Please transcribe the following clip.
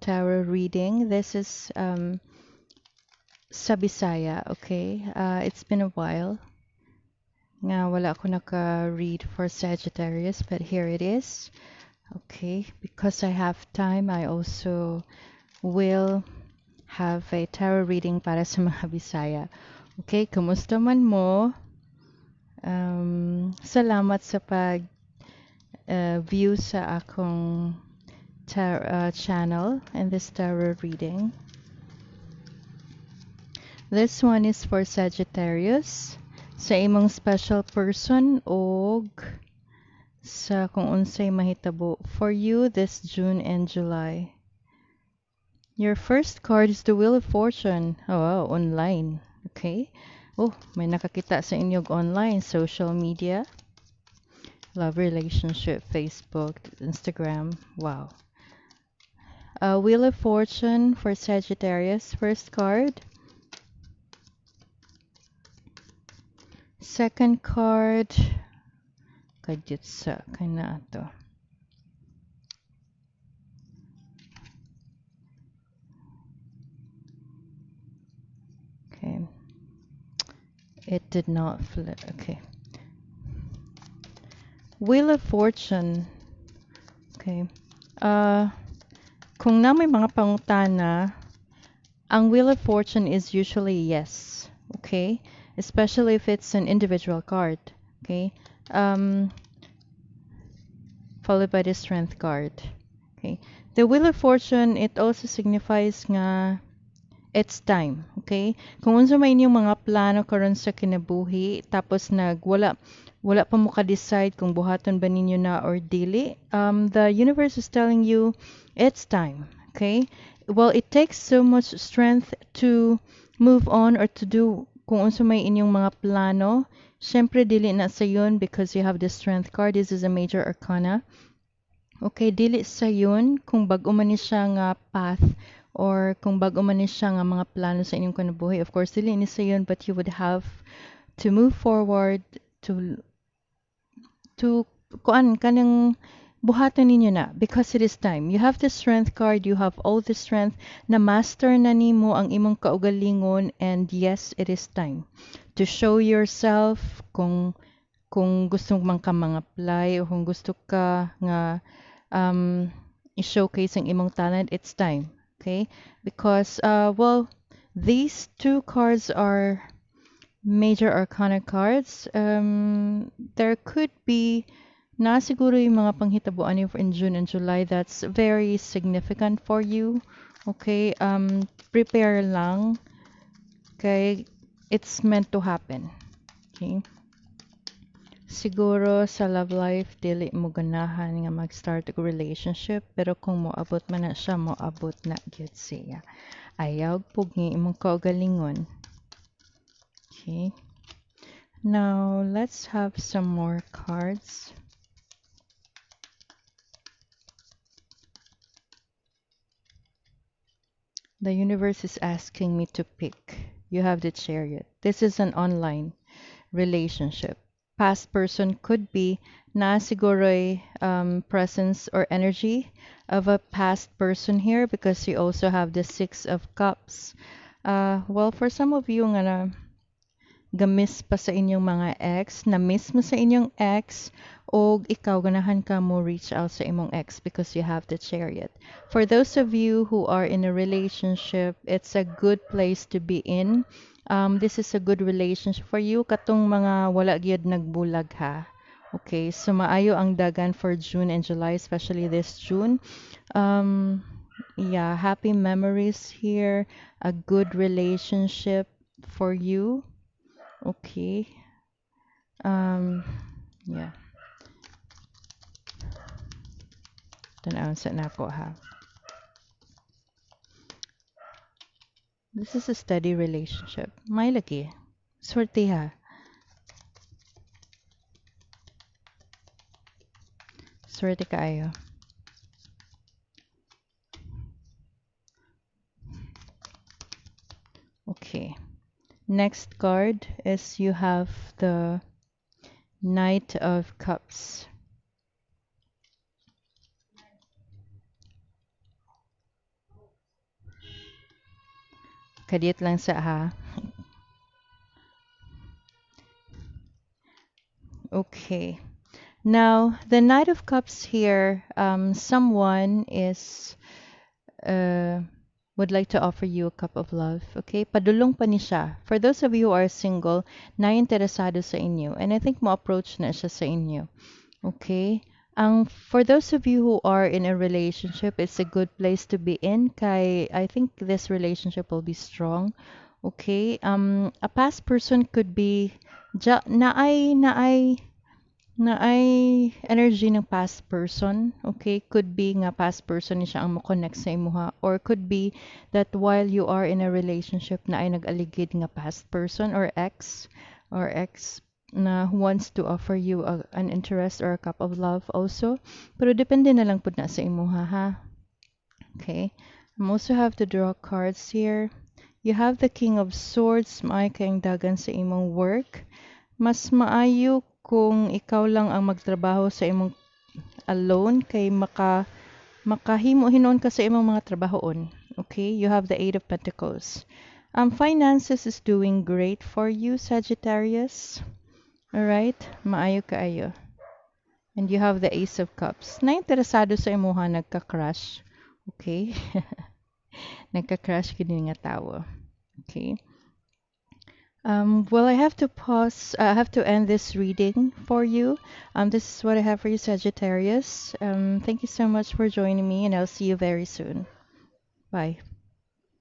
tarot reading. This is sa Bisaya, okay? It's been a while nga wala ako naka-read for Sagittarius, but here it is. Okay, because I have time, I also will have a tarot reading para sa mga Bisaya. Okay, kumusta man mo? Salamat sa pag view sa akong channel and this tarot reading. This one is for Sagittarius, sa imong special person og sa kung unsay mahitabo for you this June and July. Your first card is the Wheel of Fortune. Oh, wow, online. Okay. Oh, may nakakita sa inyong online, social media, love relationship, Facebook, Instagram. Wow. Wheel of Fortune for Sagittarius, first card. Second card. Kajutsa, kana ato. Okay. It did not flip. Okay. Wheel of Fortune. Okay. Kung na may mga pangutana, ang Wheel of Fortune is usually yes. Okay? Especially if it's an individual card. Okay? Followed by the Strength card. Okay? The Wheel of Fortune, it also signifies nga it's time. Okay? Kung unsa may inyong mga plano karon sa kinabuhi, tapos wala pa mo ka-decide kung buhaton ba ninyo na or dili, the universe is telling you it's time. Okay? Well, it takes so much strength to move on or to do kung unsa may inyong mga plano. Syempre, dili na sa yun because you have the Strength card. This is a major arcana. Okay, dili sa yun kung bago man ni siya nga path or kung bago man ni siya nga mga plano sa inyong kinabuhi. Of course, dili ni sa yun, but you would have to move forward to kuan kanang buhaton ninyo na because it is time. You have the Strength card, you have all the strength na master na nimo ang imong kaugalingon, and yes, it is time to show yourself kung gusto man ka mga apply o kung gusto ka nga i-showcase ang imong talent, it's time. Okay? Because well, these two cards are major arcana cards. There could be na siguro yung mga panghitabuan niyo in June and July that's very significant for you. Okay, prepare lang. Okay, it's meant to happen. Okay. Siguro sa love life, dili mo ganahan nga mag-start a relationship, pero kung moabot man na siya, moabot na gyud siya. Ayaw pug ni imong kaugalingon. Okay. Now, let's have some more cards. The universe is asking me to pick. You have the Chariot. This is an online relationship. Past person could be na siguro'y presence or energy of a past person here because you also have the Six of Cups. Well, for some of you nga gamis pa sa inyong mga ex, na-miss mo sa inyong ex, o ikaw ganahan ka mo reach out sa imong ex because you have the Chariot. For those of you who are in a relationship, it's a good place to be in. This is a good relationship for you. Katong mga wala gyud nagbulag ha. Okay, so maayo ang dagan for June and July, especially this June. Yeah, happy memories here. A good relationship for you. Okay. Yeah. Tanaw sa nako ha. This is a steady relationship. May lagi. Swerte ha. Swerte kaayo. Okay. Next card is you have the Knight of Cups. Kadiyot lang sa ha. Okay. Now, the Knight of Cups here, someone is uh, would like to offer you a cup of love. Okay? Padulong pa ni siya. For those of you who are single, na interesado sa inyo. And I think mo-approach na siya sa inyo. Okay? For those of you who are in a relationship, it's a good place to be in. Kay, I think this relationship will be strong. Okay? A past person could be na ay energy ng past person, okay? Could be nga past person ni siya ang mo-connect sa imuha, or could be that while you are in a relationship na ay nag-aligid nga past person or ex na who wants to offer you an interest or a cup of love also. Pero depende na lang pud na sa imuha, ha? Okay. I also have to draw cards here. You have the King of Swords, maay kayong dagan sa imong work. Mas maayo kung ikaw lang ang magtrabaho sa imong alone kay makahimo hinon ka sa imong mga trabahoon. Okay? You have the Eight of Pentacles. Finances is doing great for you, Sagittarius. Alright? Maayo kaayo. And you have the Ace of Cups. Na interesado sa imuha nagka-crush. Okay? Nagka-crush kini nga tawo. Okay? Well, I have to pause. I have to end this reading for you. This is what I have for you, Sagittarius. Thank you so much for joining me, and I'll see you very soon. Bye.